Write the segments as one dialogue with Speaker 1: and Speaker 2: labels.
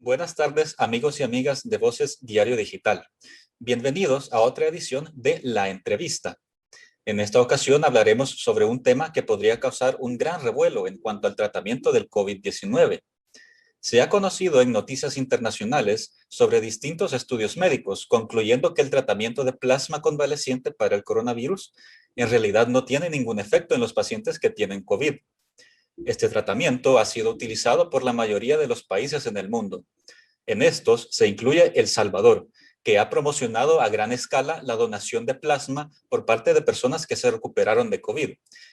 Speaker 1: Buenas tardes, amigos y amigas de Voces Diario Digital. Bienvenidos a otra edición de La Entrevista. En esta ocasión hablaremos sobre un tema que podría causar un gran revuelo en cuanto al tratamiento del COVID-19. Se ha conocido en noticias internacionales sobre distintos estudios médicos, concluyendo que el tratamiento de plasma convaleciente para el coronavirus en realidad no tiene ningún efecto en los pacientes que tienen COVID. Este tratamiento ha sido utilizado por la mayoría de los países en el mundo. En estos se incluye El Salvador, que ha promocionado a gran escala la donación de plasma por parte de personas que se recuperaron de COVID.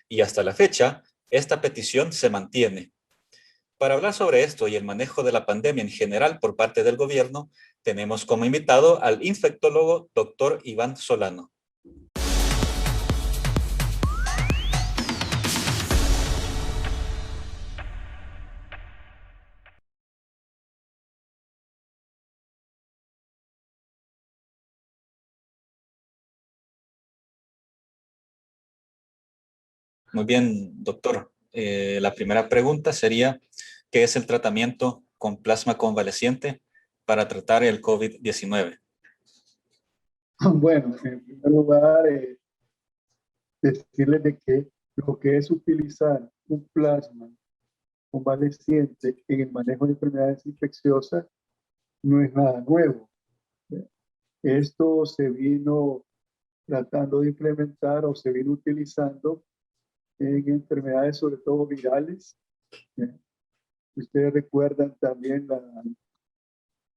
Speaker 1: Y hasta la fecha, esta petición se mantiene. Para hablar sobre esto y el manejo de la pandemia en general por parte del gobierno, tenemos como invitado al infectólogo Dr. Iván Solano. Muy bien, doctor. La primera pregunta sería, ¿qué es el tratamiento con plasma convaleciente para tratar el COVID-19?
Speaker 2: Bueno, en primer lugar, decirles de que lo que es utilizar un plasma convaleciente en el manejo de enfermedades infecciosas no es nada nuevo. Esto se vino tratando de implementar o se vino utilizando en enfermedades sobre todo virales. Ustedes recuerdan también la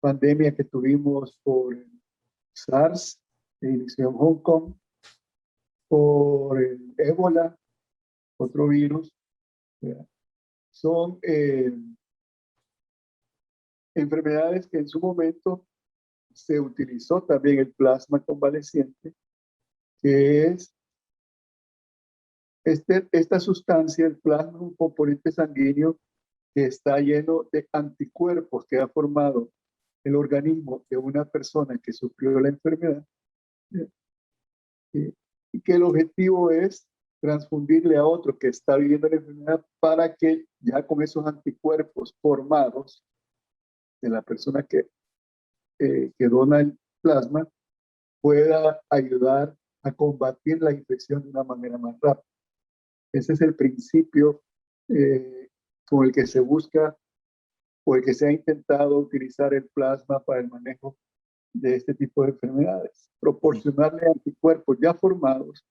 Speaker 2: pandemia que tuvimos por SARS, que inició en Hong Kong, por el ébola, otro virus. Son enfermedades que en su momento se utilizó también el plasma convaleciente, que es esta sustancia, el plasma, un componente sanguíneo que está lleno de anticuerpos que ha formado el organismo de una persona que sufrió la enfermedad, y que el objetivo es transfundirle a otro que está viviendo la enfermedad para que ya con esos anticuerpos formados de la persona que dona el plasma pueda ayudar a combatir la infección de una manera más rápida. Ese es el principio con el que se busca o el que se ha intentado utilizar el plasma para el manejo de este tipo de enfermedades. Proporcionarle anticuerpos ya formados,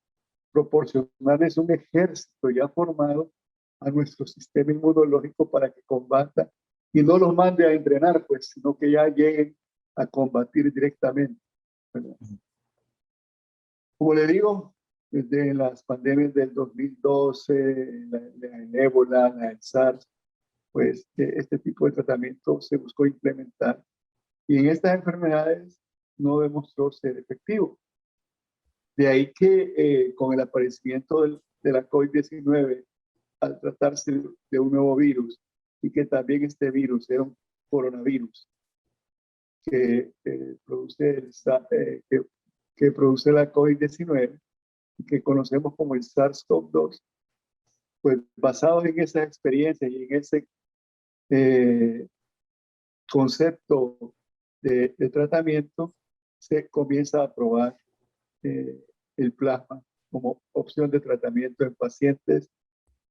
Speaker 2: proporcionarles un ejército ya formado a nuestro sistema inmunológico para que combata y no los mande a entrenar, pues, sino que ya lleguen a combatir directamente, ¿verdad? Como le digo, desde las pandemias del 2012, la ébola, la del SARS, pues este tipo de tratamiento se buscó implementar y en estas enfermedades no demostró ser efectivo. De ahí que con el aparecimiento de la COVID-19, al tratarse de un nuevo virus y que también este virus era un coronavirus que produce la COVID-19, que conocemos como el SARS-CoV-2, pues basados en esas experiencias y en ese concepto de tratamiento, se comienza a probar el plasma como opción de tratamiento en pacientes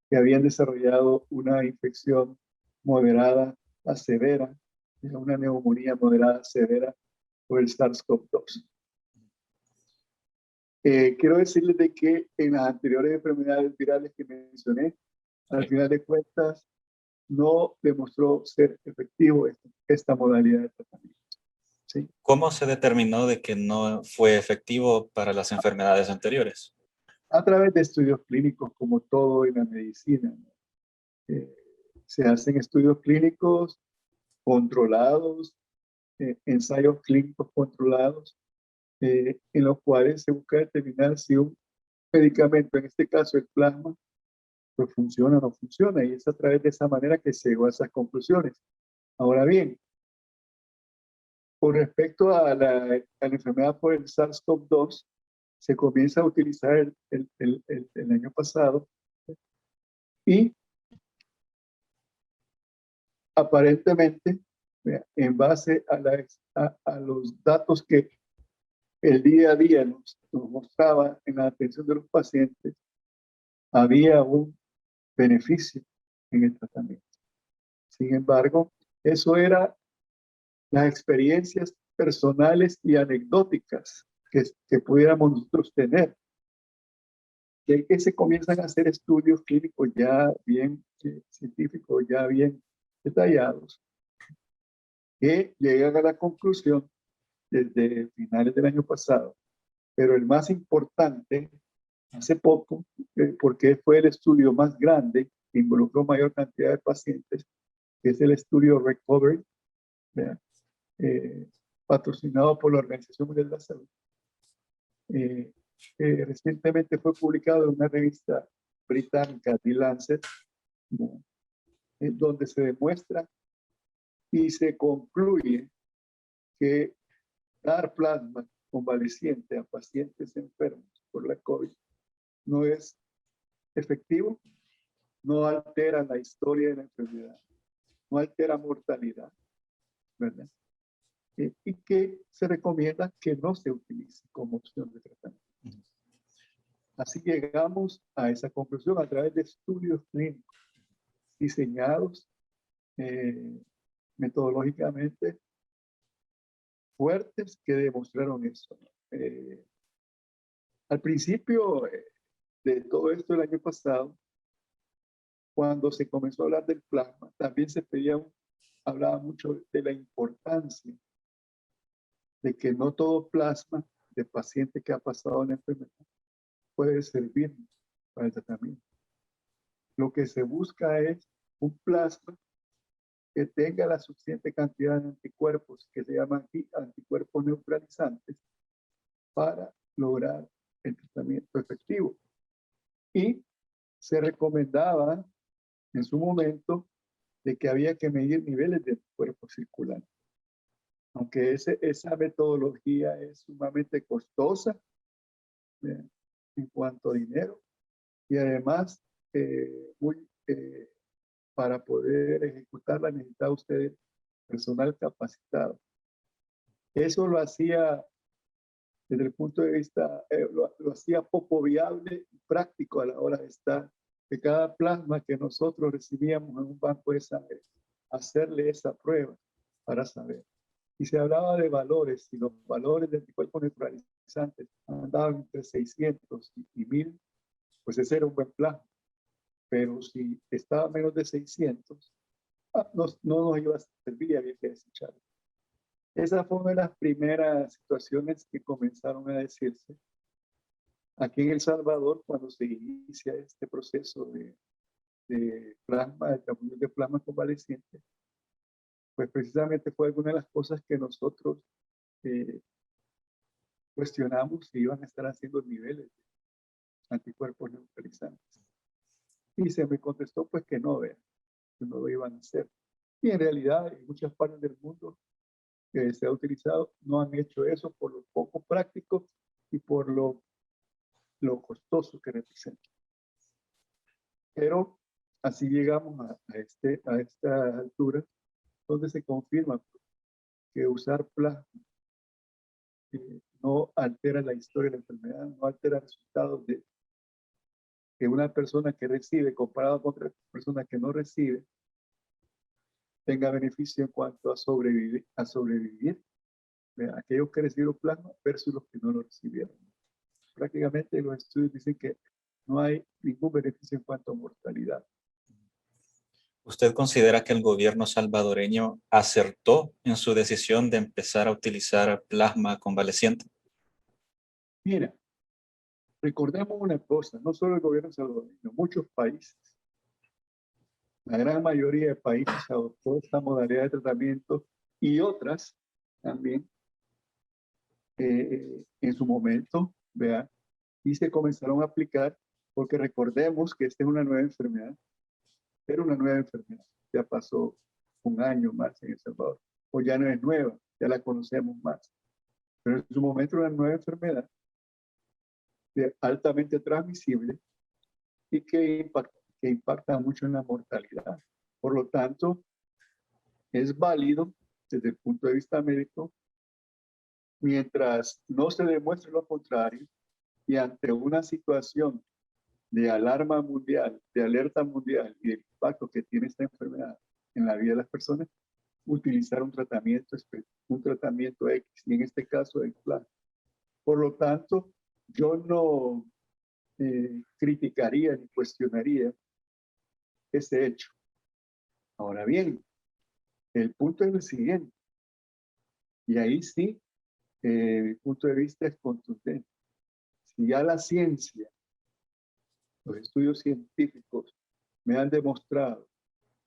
Speaker 2: que habían desarrollado una infección moderada a severa, una neumonía moderada severa por el SARS-CoV-2. Quiero decirles de que en las anteriores enfermedades virales que mencioné, al final de cuentas, no demostró ser efectivo esta modalidad de tratamiento. ¿Sí?
Speaker 1: ¿Cómo se determinó de que no fue efectivo para las enfermedades anteriores?
Speaker 2: A través de estudios clínicos, como todo en la medicina. Se hacen estudios clínicos controlados, ensayos clínicos controlados, en los cuales se busca determinar si un medicamento, en este caso el plasma, pues funciona o no funciona, y es a través de esa manera que se llegó a esas conclusiones. Ahora bien, con respecto a la enfermedad por el SARS-CoV-2, se comienza a utilizar el año pasado y aparentemente ¿vea? En base a los datos que el día a día nos mostraba en la atención de los pacientes, había un beneficio en el tratamiento. Sin embargo, eso era las experiencias personales y anecdóticas que pudiéramos nosotros tener. Que se comienzan a hacer estudios clínicos ya bien científicos, ya bien detallados, que llegan a la conclusión desde finales del año pasado, pero el más importante, hace poco, porque fue el estudio más grande, que involucró mayor cantidad de pacientes, que es el estudio Recovery, patrocinado por la Organización Mundial de la Salud. Recientemente fue publicado en una revista británica, The Lancet, donde se demuestra y se concluye que dar plasma convaleciente a pacientes enfermos por la COVID no es efectivo, no altera la historia de la enfermedad, no altera mortalidad, ¿verdad? Y que se recomienda que no se utilice como opción de tratamiento. Así llegamos a esa conclusión a través de estudios clínicos diseñados metodológicamente fuertes que demostraron eso. Al principio de todo esto el año pasado, cuando se comenzó a hablar del plasma, también hablaba mucho de la importancia de que no todo plasma de paciente que ha pasado la enfermedad puede servir para el tratamiento. Lo que se busca es un plasma que tenga la suficiente cantidad de anticuerpos, que se llaman aquí anticuerpos neutralizantes, para lograr el tratamiento efectivo. Y se recomendaba en su momento de que había que medir niveles de anticuerpos circulantes. Aunque esa metodología es sumamente costosa en cuanto a dinero y además para poder ejecutarla necesitaba usted personal capacitado. Eso lo hacía desde el punto de vista, lo hacía poco viable y práctico a la hora de estar de cada plasma que nosotros recibíamos en un banco de sangre, hacerle esa prueba para saber. Y se hablaba de valores, y los valores de anticuerpos neutralizantes andaban entre 600 y 1000, pues ese era un buen plasma. Pero si estaba menos de 600, no nos iba a servir y había que desecharlo. Esa fue una de las primeras situaciones que comenzaron a decirse aquí en El Salvador cuando se inicia este proceso de plasma, de transfusión de plasma convaleciente. Pues precisamente fue alguna de las cosas que nosotros cuestionamos si iban a estar haciendo niveles de anticuerpos neutralizantes. Y se me contestó pues que no lo iban a hacer. Y en realidad en muchas partes del mundo que se ha utilizado no han hecho eso por lo poco práctico y por lo costoso que representa. Pero así llegamos a esta altura donde se confirma que usar plasma no altera la historia de la enfermedad, no altera resultados de que una persona que recibe comparado con otra persona que no recibe tenga beneficio en cuanto a sobrevivir, aquellos que recibieron plasma versus los que no lo recibieron. Prácticamente los estudios dicen que no hay ningún beneficio en cuanto a mortalidad.
Speaker 1: ¿Usted considera que el gobierno salvadoreño acertó en su decisión de empezar a utilizar plasma convaleciente?
Speaker 2: Mira, recordemos una cosa, no solo el gobierno salvadoreño, muchos países, la gran mayoría de países adoptó esta modalidad de tratamiento y otras también en su momento, ¿vea? Y se comenzaron a aplicar porque recordemos que esta es una nueva enfermedad, era una nueva enfermedad, ya pasó un año más en El Salvador, o ya no es nueva, ya la conocemos más, pero en su momento era una nueva enfermedad altamente transmisible y que impacta mucho en la mortalidad. Por lo tanto, es válido desde el punto de vista médico, mientras no se demuestre lo contrario y ante una situación de alarma mundial, de alerta mundial y el impacto que tiene esta enfermedad en la vida de las personas, utilizar un tratamiento X, y en este caso el plan. Por lo tanto, yo no criticaría ni cuestionaría ese hecho. Ahora bien, el punto es el siguiente, y ahí sí, mi punto de vista es contundente. Si ya la ciencia, los estudios científicos me han demostrado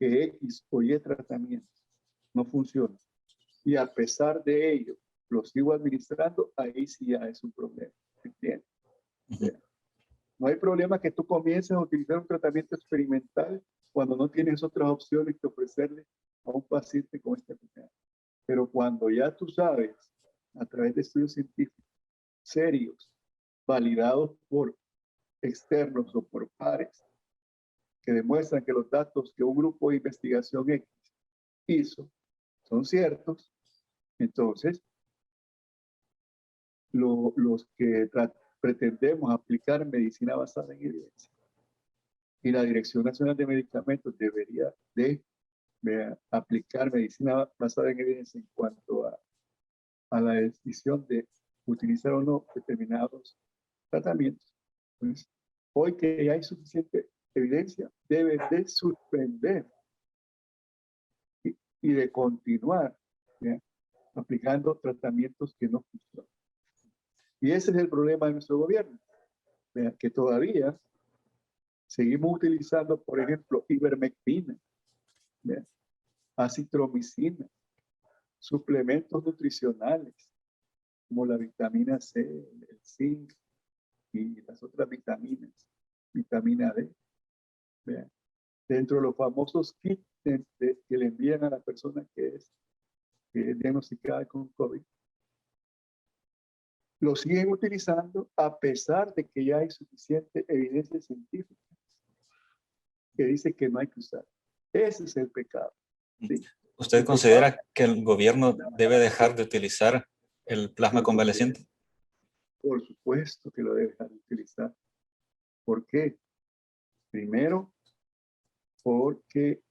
Speaker 2: que X o Y tratamiento no funciona, y a pesar de ello lo sigo administrando, ahí sí ya es un problema. ¿Entiendes? O sea, no hay problema que tú comiences a utilizar un tratamiento experimental cuando no tienes otras opciones que ofrecerle a un paciente con esta enfermedad. Pero cuando ya tú sabes, a través de estudios científicos serios, validados por externos o por pares, que demuestran que los datos que un grupo de investigación X hizo son ciertos, entonces los que pretendemos aplicar medicina basada en evidencia y la Dirección Nacional de Medicamentos debería de aplicar medicina basada en evidencia en cuanto a la decisión de utilizar o no determinados tratamientos. Pues, hoy que ya hay suficiente evidencia, debe de suspender y de continuar, ¿ya?, aplicando tratamientos que no funcionan. Y ese es el problema de nuestro gobierno, ¿ya?, que todavía seguimos utilizando, por ejemplo, ivermectina, ¿ya?, acitromicina, suplementos nutricionales como la vitamina C, el zinc y las otras vitaminas, vitamina D, ¿ya?, dentro de los famosos kits que le envían a la persona que es diagnosticada con COVID. Lo siguen utilizando a pesar de que ya hay suficiente evidencia científica que dice que no hay que usar. Ese es el pecado, ¿sí?
Speaker 1: ¿Usted considera que el gobierno debe dejar de utilizar el plasma convaleciente?
Speaker 2: Por supuesto que lo debe dejar de utilizar. ¿Por qué? Primero, porque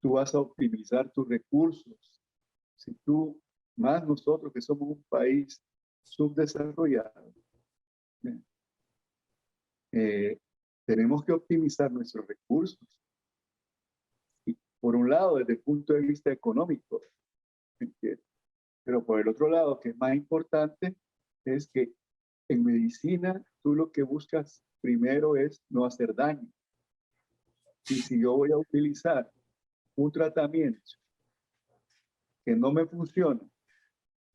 Speaker 2: tú vas a optimizar tus recursos. Si tú, más nosotros que somos un país subdesarrollado, tenemos que optimizar nuestros recursos. Y por un lado, desde el punto de vista económico, pero por el otro lado, que es más importante, es que en medicina tú lo que buscas primero es no hacer daño. Y si yo voy a utilizar un tratamiento que no me funciona,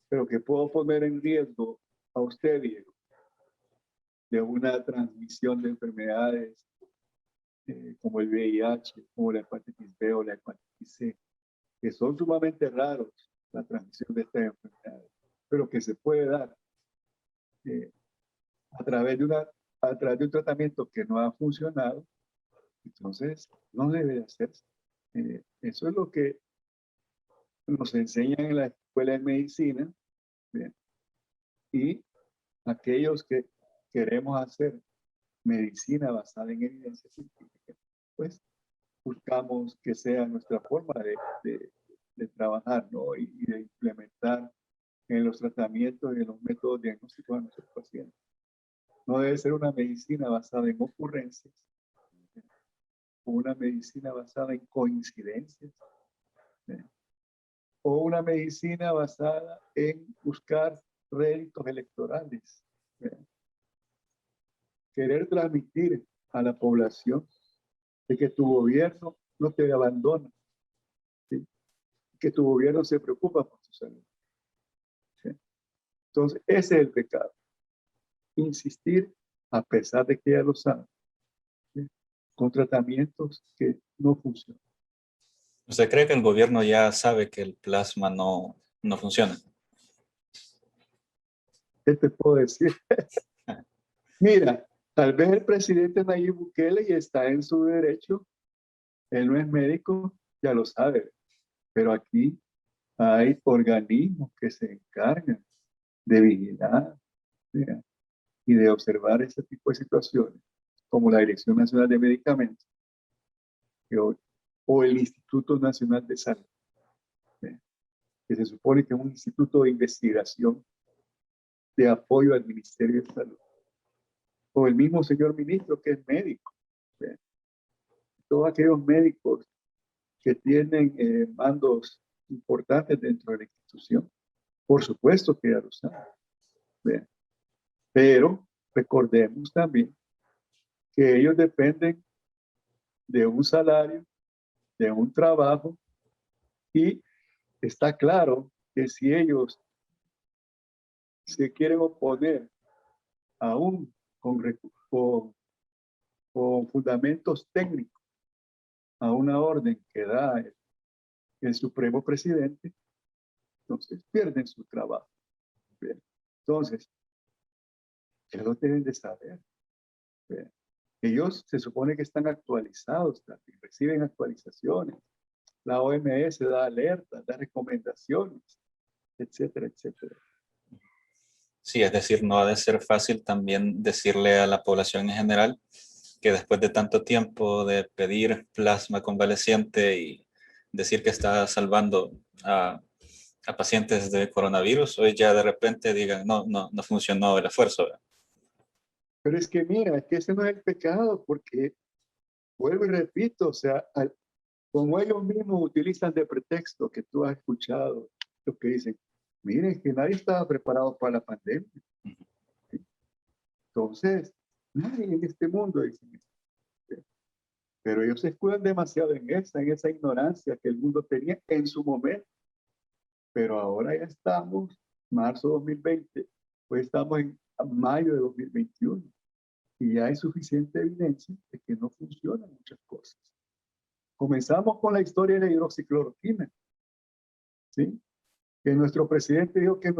Speaker 2: pero que puedo poner en riesgo a usted, Diego, de una transmisión de enfermedades como el VIH, como la hepatitis B o la hepatitis C, que son sumamente raros, la transmisión de estas enfermedades, pero que se puede dar a través de un tratamiento que no ha funcionado, entonces no debe hacerse. Eso es lo que nos enseñan en la escuela de medicina, ¿bien?, y aquellos que queremos hacer medicina basada en evidencia científica, pues buscamos que sea nuestra forma de trabajar, ¿no?, y de implementar en los tratamientos y en los métodos diagnósticos a nuestros pacientes. No debe ser una medicina basada en ocurrencias, o una medicina basada en coincidencias, o una medicina basada en buscar réditos electorales. Querer transmitir a la población de que tu gobierno no te abandona, ¿sí?, que tu gobierno se preocupa por tu salud, ¿sí? Entonces, ese es el pecado. Insistir, a pesar de que ya lo saben, ¿sí?, con tratamientos que no funcionan.
Speaker 1: ¿Usted cree que el gobierno ya sabe que el plasma no funciona?
Speaker 2: ¿Qué te puedo decir? Mira, tal vez el presidente Nayib Bukele, y está en su derecho, él no es médico, ya lo sabe, pero aquí hay organismos que se encargan de vigilar, ¿vea? Y de observar ese tipo de situaciones, como la Dirección Nacional de Medicamentos o el Instituto Nacional de Salud, ¿vea? Que se supone que es un instituto de investigación de apoyo al Ministerio de Salud, o el mismo señor ministro que es médico, ¿vea? Todos aquellos médicos que tienen mandos importantes dentro de la institución, por supuesto que ya lo saben, ¿vea? Pero recordemos también que ellos dependen de un salario, de un trabajo, y está claro que si ellos se quieren oponer aún con, con fundamentos técnicos a una orden que da el Supremo Presidente, entonces pierden su trabajo. Bien. Entonces, ellos deben de saber. Bien. Ellos se supone que están actualizados, también reciben actualizaciones. La OMS da alertas, da recomendaciones, etcétera, etcétera.
Speaker 1: Sí, es decir, no ha de ser fácil también decirle a la población en general que después de tanto tiempo de pedir plasma convaleciente y decir que está salvando a pacientes de coronavirus, hoy ya de repente digan, no funcionó el esfuerzo.
Speaker 2: Pero es que mira, es que ese no es el pecado, porque vuelvo y repito, o sea, como ellos mismos utilizan de pretexto que tú has escuchado, lo que dicen, miren, que nadie estaba preparado para la pandemia. Entonces, nadie en este mundo, dicen, pero ellos se escudan demasiado en esa ignorancia que el mundo tenía en su momento. Pero ahora ya estamos, marzo 2020, pues estamos en mayo de 2021 y ya hay suficiente evidencia de que no funcionan muchas cosas. Comenzamos con la historia de la hidroxicloroquina, ¿sí? Que nuestro presidente dijo que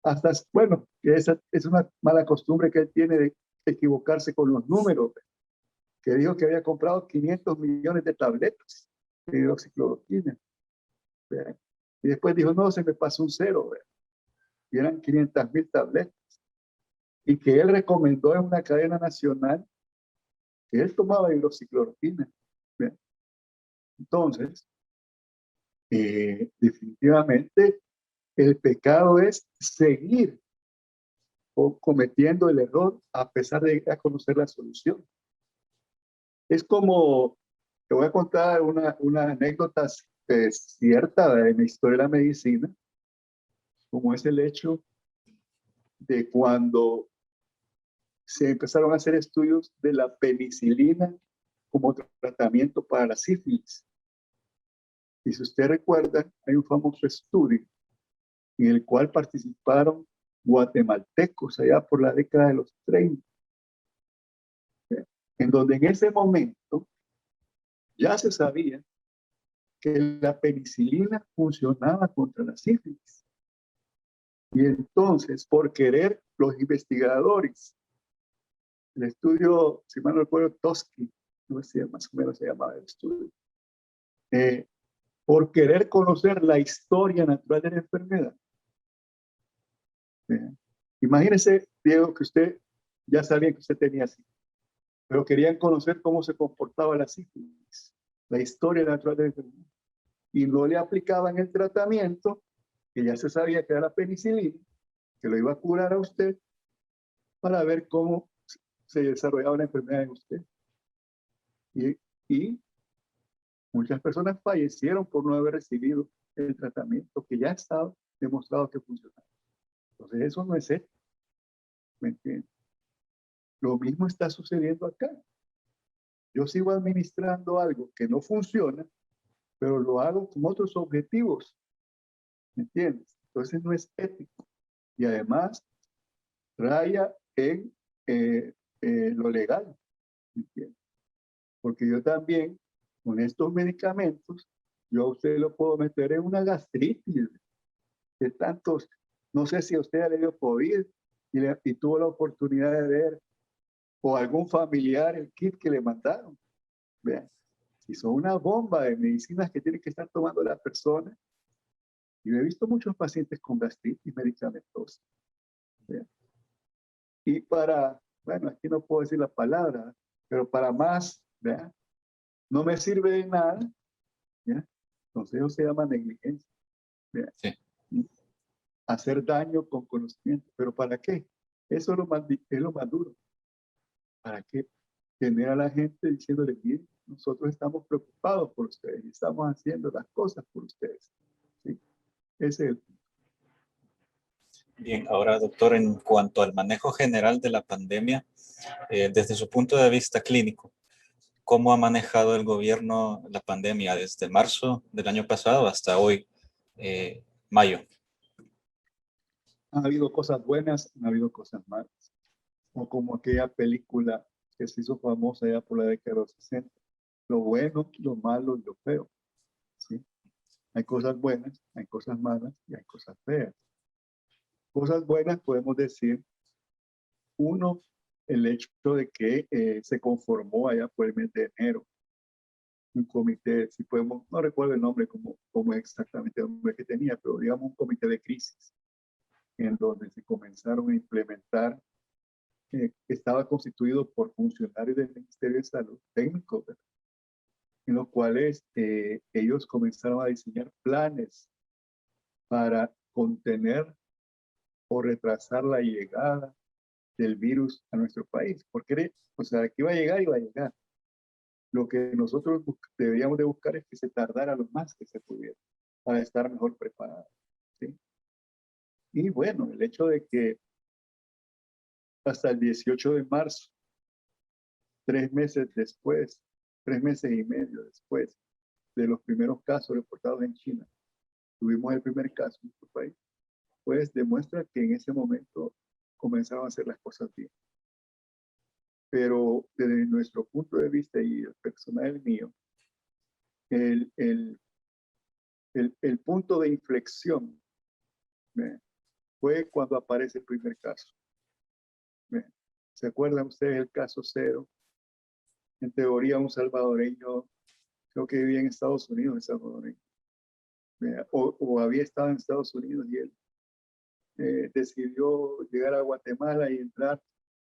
Speaker 2: hasta, bueno, que esa es una mala costumbre que él tiene de equivocarse con los números, que dijo que había comprado 500 millones de tabletas de hidroxicloroquina. ¿Ve? Y después dijo, no, se me pasó un cero, ¿ve? Y eran 500.000 tabletas. Y que él recomendó en una cadena nacional que él tomaba hidroxicloroquina. ¿Ve? Entonces, definitivamente el pecado es seguir cometiendo el error a pesar de ya conocer la solución. Es como, te voy a contar una anécdota cierta de la historia de la medicina, como es el hecho de cuando se empezaron a hacer estudios de la penicilina como tratamiento para la sífilis. Y si usted recuerda, hay un famoso estudio en el cual participaron guatemaltecos allá por la década de los 30, en donde en ese momento ya se sabía que la penicilina funcionaba contra la sífilis. Y entonces, por querer, los investigadores, el estudio, si mal no recuerdo, Tosky, no sé, más o menos se llamaba el estudio, por querer conocer la historia natural de la enfermedad. Imagínese, Diego, que usted ya sabía que usted tenía sífilis, pero querían conocer cómo se comportaba la sífilis, la historia natural de la enfermedad. Y no le aplicaban el tratamiento, que ya se sabía que era la penicilina, que lo iba a curar a usted, para ver cómo se desarrollaba la enfermedad en usted. Y muchas personas fallecieron por no haber recibido el tratamiento que ya estaba demostrado que funcionaba. Entonces eso no es ético, ¿me entiendes? Lo mismo está sucediendo acá. Yo sigo administrando algo que no funciona, pero lo hago con otros objetivos, ¿me entiendes? Entonces no es ético. Y además raya en lo legal, ¿me entiendes? Porque yo también, con estos medicamentos, yo a usted lo puedo meter en una gastritis de tantos, no sé si a usted le dio COVID y tuvo la oportunidad de ver, o algún familiar, el kit que le mandaron. Vean, si son una bomba de medicinas que tiene que estar tomando la persona, Y yo he visto muchos pacientes con gastritis medicamentosa. ¿Sí? Y para, bueno, aquí no puedo decir la palabra, pero para más, ¿verdad? No me sirve de nada, ¿ya? Entonces eso se llama negligencia, ¿verdad?
Speaker 1: Sí.
Speaker 2: Hacer daño con conocimiento. ¿Pero para qué? Eso es lo más duro. ¿Para qué? Tener a la gente diciéndole, miren, nosotros estamos preocupados por ustedes y estamos haciendo las cosas por ustedes. ¿Sí? Ese es el punto.
Speaker 1: Bien, ahora, doctor, en cuanto al manejo general de la pandemia, desde su punto de vista clínico, ¿cómo ha manejado el gobierno la pandemia desde marzo del año pasado hasta hoy, mayo?
Speaker 2: Han habido cosas buenas, han habido cosas malas. O como aquella película que se hizo famosa ya por la década de los 60. Lo bueno, lo malo y lo feo. ¿Sí? Hay cosas buenas, hay cosas malas y hay cosas feas. Cosas buenas podemos decir, uno, el hecho de que se conformó allá por el mes de enero un comité, si podemos, no recuerdo el nombre, como exactamente el nombre que tenía, pero digamos un comité de crisis, en donde se comenzaron a implementar, estaba constituido por funcionarios del Ministerio de Salud, técnicos, ¿verdad? En los cuales ellos comenzaron a diseñar planes para contener o retrasar la llegada del virus a nuestro país, porque, o sea, que iba a llegar, iba a llegar. Lo que nosotros deberíamos de buscar es que se tardara lo más que se pudiera para estar mejor preparados. ¿Sí? Y bueno, el hecho de que hasta el 18 de marzo, 3 meses después, 3 meses y medio después de los primeros casos reportados en China, tuvimos el primer caso en nuestro país, pues demuestra que en ese momento comenzaron a hacer las cosas bien. Pero desde nuestro punto de vista y el personal mío, el, el, el punto de inflexión, ¿ve? Fue cuando aparece el primer caso. ¿Ve? ¿Se acuerdan ustedes del caso cero? En teoría, un salvadoreño, creo que vivía en Estados Unidos, el salvadoreño, o había estado en Estados Unidos y él decidió llegar a Guatemala y entrar,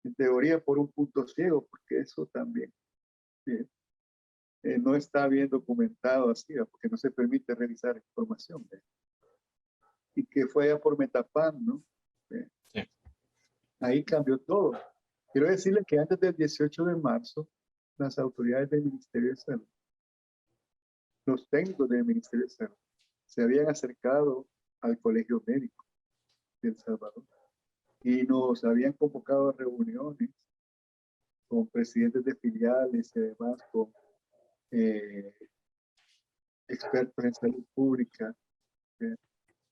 Speaker 2: en teoría, por un punto ciego, porque eso también eh, no está bien documentado así, porque no se permite revisar información. Y que fue por Metapán, ¿no?
Speaker 1: Sí.
Speaker 2: Ahí cambió todo. Quiero decirle que antes del 18 de marzo, las autoridades del Ministerio de Salud, los técnicos del Ministerio de Salud, se habían acercado al Colegio Médico de El Salvador y nos habían convocado a reuniones con presidentes de filiales y además con eh, expertos en salud pública, en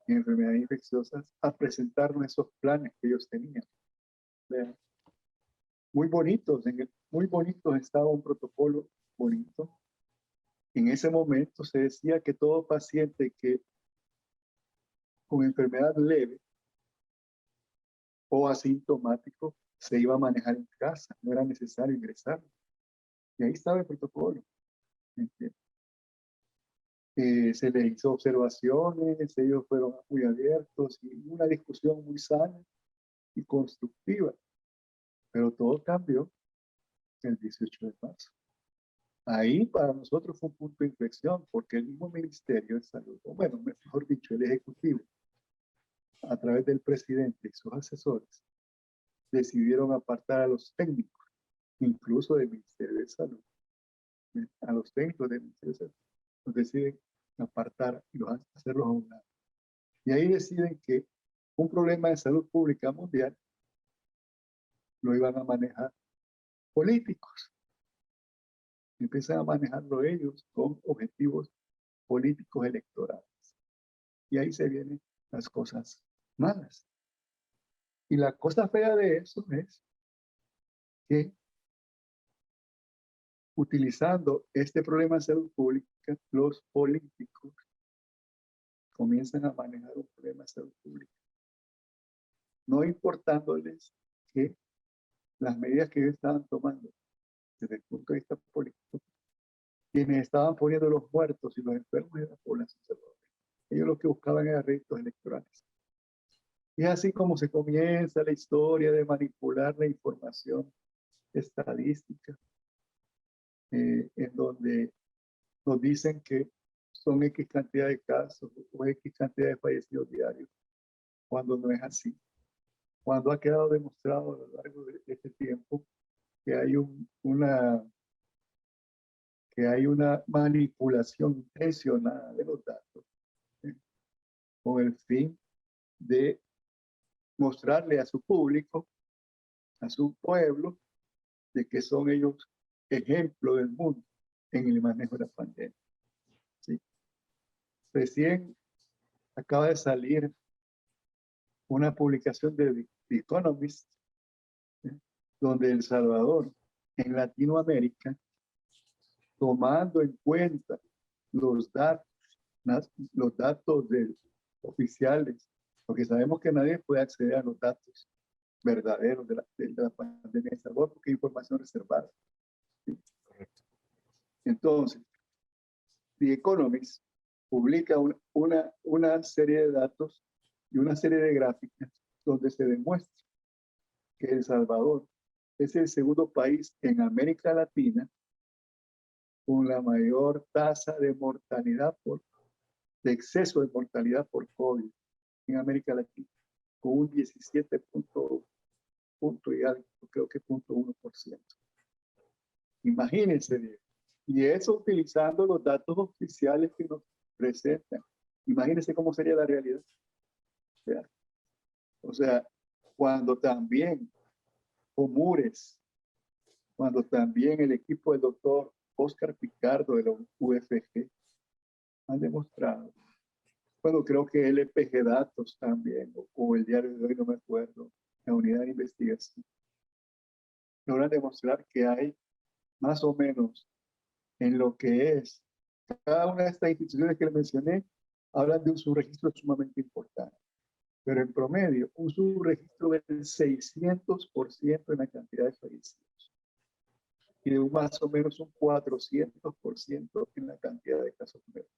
Speaker 2: enfermedades infecciosas, a presentarnos esos planes que ellos tenían. Muy bonitos, muy bonitos, estaba un protocolo bonito. En ese momento se decía que todo paciente que con enfermedad leve o asintomático se iba a manejar en casa, no era necesario ingresar. Y ahí estaba el protocolo. Se les hizo observaciones, ellos fueron muy abiertos y una discusión muy sana y constructiva. Pero todo cambió el 18 de marzo. Ahí para nosotros fue un punto de inflexión, porque el mismo Ministerio de Salud, o bueno, mejor dicho, el Ejecutivo, a través del presidente y sus asesores, decidieron apartar a los técnicos, incluso del Ministerio de Salud, a los técnicos del Ministerio de Salud, los deciden apartar y los hacerlos a un lado. Y ahí deciden que un problema de salud pública mundial lo iban a manejar políticos. Empiezan a manejarlo ellos con objetivos políticos electorales. Y ahí se vienen las cosas malas. Y la cosa fea de eso es que utilizando este problema de salud pública, los políticos comienzan a manejar un problema de salud pública, no importándoles que las medidas que ellos estaban tomando desde el punto de vista político, quienes estaban poniendo los muertos y los enfermos de la población salvadoreña. Ellos lo que buscaban era réditos electorales. Y es así como se comienza la historia de manipular la información estadística, en donde nos dicen que son X cantidad de casos o X cantidad de fallecidos diarios, cuando no es así. Cuando ha quedado demostrado a lo largo de este tiempo que hay una manipulación intencionada de los datos, ¿sí? Con el fin de mostrarle a su público, a su pueblo, de que son ellos ejemplo del mundo en el manejo de la pandemia, ¿sí? Recién acaba de salir una publicación de The Economist, ¿sí? Donde El Salvador, en Latinoamérica, tomando en cuenta los datos, los datos oficiales, porque sabemos que nadie puede acceder a los datos verdaderos de la pandemia de El Salvador, porque hay información reservada, ¿sí? Entonces, The Economist publica una serie de datos y una serie de gráficas donde se demuestra que El Salvador es el segundo país en América Latina con la mayor tasa de mortalidad de exceso de mortalidad por COVID en América Latina, con un 17 punto y algo, creo que 0.1%. Imagínense, y eso utilizando los datos oficiales que nos presentan. Imagínense cómo sería la realidad. O sea, cuando también Comures, cuando también el equipo del doctor Oscar Picardo de la UFG han demostrado, bueno, creo que LPG Datos también, o el diario de hoy, no me acuerdo, la unidad de investigación, logran demostrar que hay más o menos en lo que es cada una de estas instituciones que les mencioné, hablan de un subregistro sumamente importante, pero en promedio un subregistro del 600% en la cantidad de fallecidos y de más o menos un 400% en la cantidad de casos nuevos,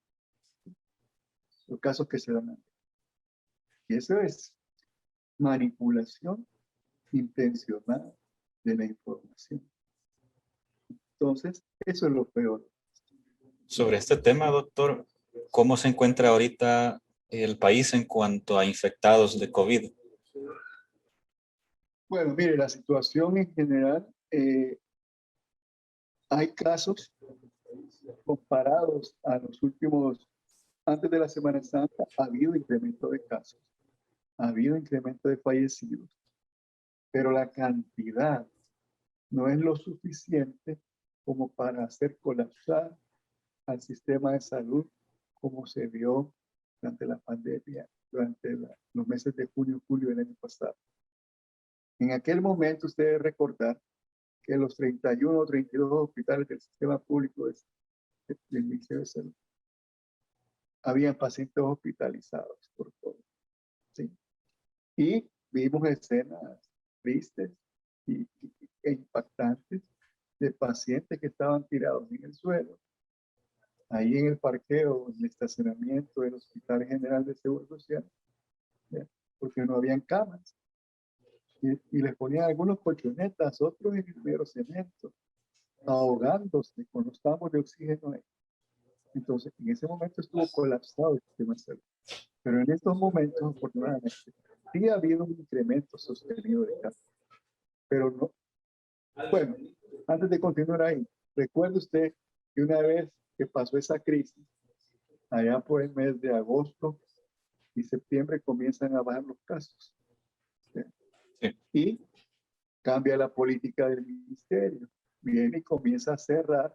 Speaker 2: los casos que se dan antes. Y eso es manipulación intencional de la información. Entonces, eso es lo peor.
Speaker 1: Sobre este tema, doctor, ¿cómo se encuentra ahorita el país en cuanto a infectados de COVID?
Speaker 2: Bueno, mire, la situación en general, hay casos comparados a los últimos, antes de la Semana Santa, ha habido incremento de casos, ha habido incremento de fallecidos, pero la cantidad no es lo suficiente como para hacer colapsar al sistema de salud como se vio durante la pandemia, durante los meses de junio y julio del año pasado. En aquel momento, usted debe recordar que los 31 o 32 hospitales del sistema público del Ministerio de Salud habían pacientes hospitalizados por todo, ¿sí? Y vimos escenas tristes e impactantes de pacientes que estaban tirados en el suelo, ahí en el parqueo, en el estacionamiento del Hospital General de Seguro Social, ¿ya? Porque no habían camas. Y les ponían algunos colchonetas, otros en el mero cemento, ahogándose con los tambos de oxígeno. Entonces, en ese momento estuvo colapsado el sistema de salud. Pero en estos momentos, afortunadamente, sí ha habido un incremento sostenido de casos. Pero no. Bueno, antes de continuar ahí, recuerde usted que una vez que pasó esa crisis, allá por el mes de agosto y septiembre comienzan a bajar los casos. ¿Sí? Sí. Y cambia la política del ministerio. Viene y comienza a cerrar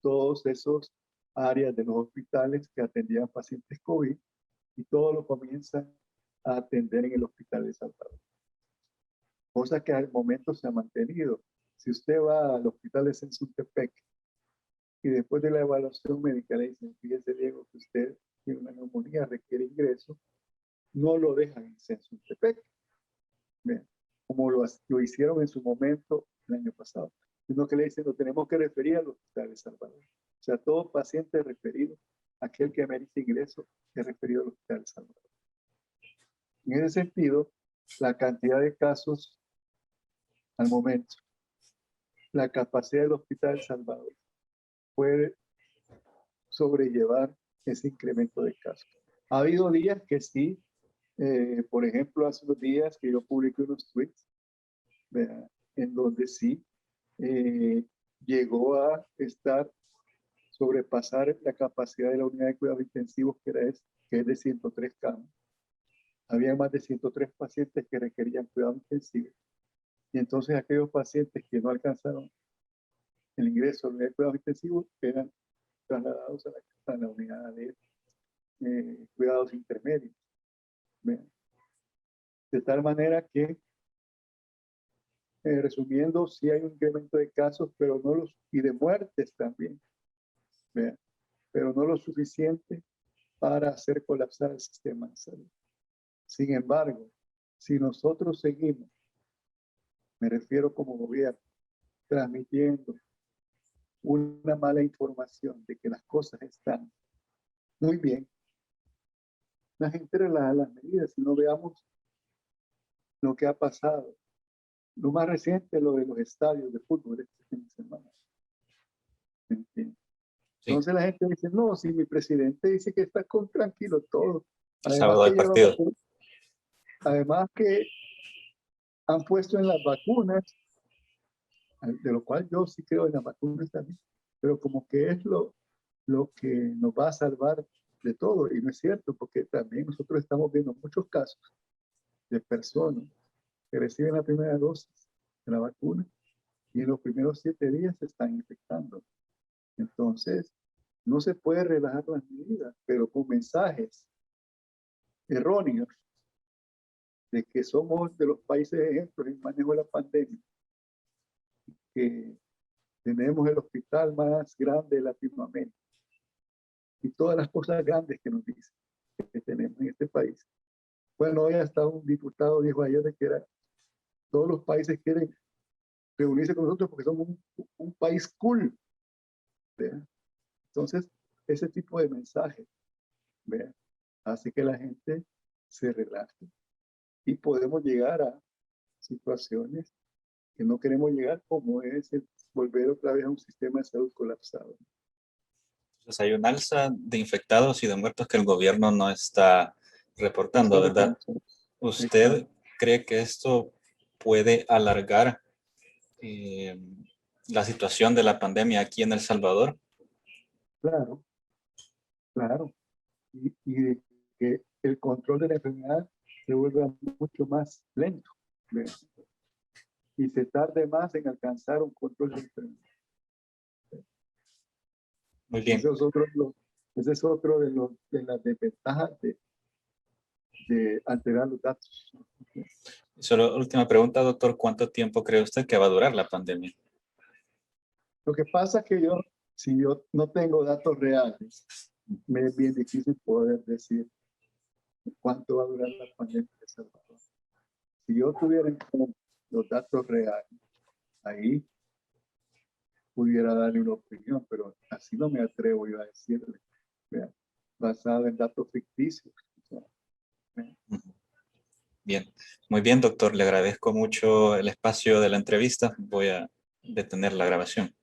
Speaker 2: todos esos áreas de los hospitales que atendían pacientes COVID y todo lo comienzan a atender en el hospital de Salvador. Cosa que al momento se ha mantenido. Si usted va al hospital de Sensultepec y después de la evaluación médica le dicen, fíjese Diego, que usted tiene una neumonía, requiere ingreso, no lo dejan en Sensultepec, como lo hicieron en su momento el año pasado, sino que le dicen, lo tenemos que referir al hospital de Salvador. O sea, todo paciente referido aquel que merece ingreso es referido al Hospital Salvador. En ese sentido, la cantidad de casos al momento, la capacidad del Hospital Salvador puede sobrellevar ese incremento de casos. Ha habido días que sí, por ejemplo, hace unos días que yo publiqué unos tweets, ¿verdad?, en donde sí llegó a sobrepasar la capacidad de la unidad de cuidados intensivos, que es de 103 camas. Había más de 103 pacientes que requerían cuidados intensivos. Y entonces aquellos pacientes que no alcanzaron el ingreso a la unidad de cuidados intensivos eran trasladados a la unidad de cuidados intermedios. ¿Ven? De tal manera que, resumiendo, sí hay un incremento de casos, pero no y de muertes también, ¿ven?, pero no lo suficiente para hacer colapsar el sistema de salud. Sin embargo, si nosotros seguimos, me refiero como gobierno, transmitiendo una mala información de que las cosas están muy bien, la gente relaja las medidas. Si no, veamos lo que ha pasado. Lo más reciente, lo de los estadios de fútbol este fin de semana.
Speaker 1: Sí.
Speaker 2: Entonces la gente dice, no, si mi presidente dice que está tranquilo todo.
Speaker 1: El sábado hay partido.
Speaker 2: Además que han puesto en las vacunas, de lo cual yo sí creo en las vacunas también, pero como que es lo que nos va a salvar de todo. Y no es cierto, porque también nosotros estamos viendo muchos casos de personas que reciben la primera dosis de la vacuna y en los primeros 7 días se están infectando. Entonces, no se puede relajar las medidas, pero con mensajes erróneos de que somos de los países ejemplos en manejo de la pandemia, que tenemos el hospital más grande de Latinoamérica y todas las cosas grandes que nos dicen que tenemos en este país. Bueno, hoy hasta un diputado dijo ayer de que todos los países quieren reunirse con nosotros porque somos un país cool, ¿verdad? Entonces, ese tipo de mensajes, ¿verdad?, hace que la gente se relaje y podemos llegar a situaciones que no queremos llegar, como es volver otra vez a un sistema de salud colapsado.
Speaker 1: Entonces hay un alza de infectados y de muertos que el gobierno no está reportando, ¿verdad? ¿Usted cree que esto puede alargar la situación de la pandemia aquí en El Salvador?
Speaker 2: Claro, claro. Y de que el control de la enfermedad se vuelva mucho más lento, ¿verdad?, y se tarde más en alcanzar un control de la enfermedad.
Speaker 1: Muy bien.
Speaker 2: Ese es otro de las desventajas de alterar los datos.
Speaker 1: Solo última pregunta, doctor. ¿Cuánto tiempo cree usted que va a durar la pandemia?
Speaker 2: Lo que pasa es que si yo no tengo datos reales, me es bien difícil poder decir cuánto va a durar la pandemia de El Salvador. Si yo tuviera los datos reales, ahí pudiera darle una opinión, pero así no me atrevo yo a decirle, ¿verdad?, basado en datos ficticios.
Speaker 1: Bien, muy bien, doctor. Le agradezco mucho el espacio de la entrevista. Voy a detener la grabación.